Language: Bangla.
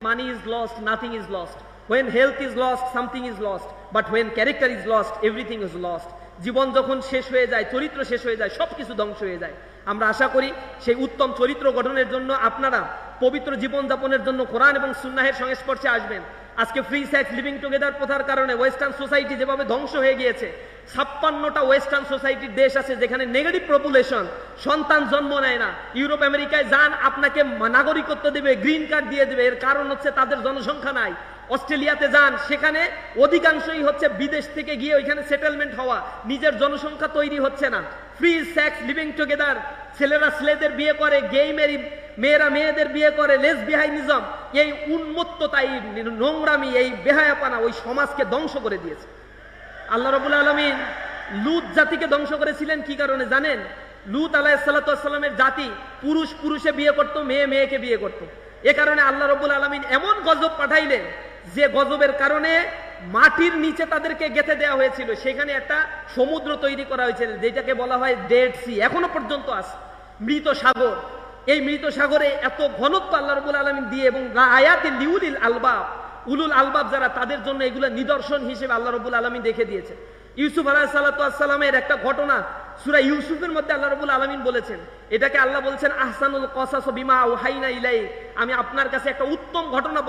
Money is lost, nothing is lost. When health is lost, something is lost. But when character is lost, everything is lost. জীবন যখন শেষ হয়ে যায়, চরিত্র শেষ হয়ে যায়, সবকিছু ধ্বংস হয়ে যায়। আমরা আশা করি সেই উত্তম চরিত্র গঠনের জন্য আপনারা পবিত্র জীবন যাপনের জন্য কোরআন এবং সুন্নাহের সংস্পর্শে আসবেন। আজকে ফ্রি সেক্স লিভিং টুগেদার প্রথার কারণে ওয়েস্টার্ন সোসাইটি যেভাবে ধ্বংস হয়ে গিয়েছে, 56টা ওয়েস্টার্ন সোসাইটির দেশ আছে যেখানে নেগেটিভ পপুলেশন, সন্তান জন্ম নেয় না। ইউরোপ আমেরিকায় যান, আপনাকে নাগরিকত্ব দেবে, গ্রিন কার্ড দিয়ে দেবে, এর কারণ হচ্ছে তাদের জনসংখ্যা নাই। অস্ট্রেলিয়াতে যান, সেখানে অধিকাংশই হচ্ছে বিদেশ থেকে গিয়ে ওইখানে সেটেলমেন্ট হওয়া, নিজের জনসংখ্যা তৈরি হচ্ছে না। ফ্রি সেক্স লিভিং টুগেদার, ছেলেরা ছেলেদের বিয়ে করে, মেয়েরা মেয়েদের বিয়ে করে, লেসবিয়ানিজম, এই উন্মত্ততা, এই নোংরামি, এই বেহায়াপনা ওই সমাজকে ধ্বংস করে দিয়েছে। আল্লাহ রাব্বুল আলামিন লূত জাতিকে ধ্বংস করেছিলেন কি কারণে জানেন? লূত আলাইহিস সালাতু ওয়াস সালামের জাতি পুরুষ পুরুষে বিয়ে করত, মেয়ে মেয়েকে বিয়ে করত। এ কারণে আল্লাহ রাব্বুল আলামিন এমন গজব পাঠাইলেন যে গজবের কারণে মাটির নিচে তাদেরকে গেঁথে দেওয়া হয়েছিল। সেখানে একটা সমুদ্র তৈরি করা হয়েছিল যেটাকে বলা হয় ডেড সি, এখনো পর্যন্ত আছে, মৃত সাগর। এই মৃত সাগরে এত ঘনত্ব আল্লাহ রাব্বুল আলামিন দিয়ে, এবং আয়াতিল লিউলিল আলবাব, উলুল আলবাব যারা, তাদের জন্য এগুলো নিদর্শন হিসেবে আল্লাহ রাব্বুল আলামিন দেখে দিয়েছে। ইউসুফ আলাইহিস সালাতু ওয়াস সালামের একটা ঘটনা সূরা ইউসুফের মধ্যে আল্লাহ রাব্বুল আলামিন বলেছেন, এটাকে আল্লাহ বলছেন আহসানুল কসাস বিমা আওহাইনা ইলাইক, আমি আপনার কাছে একটা উত্তম ঘটনা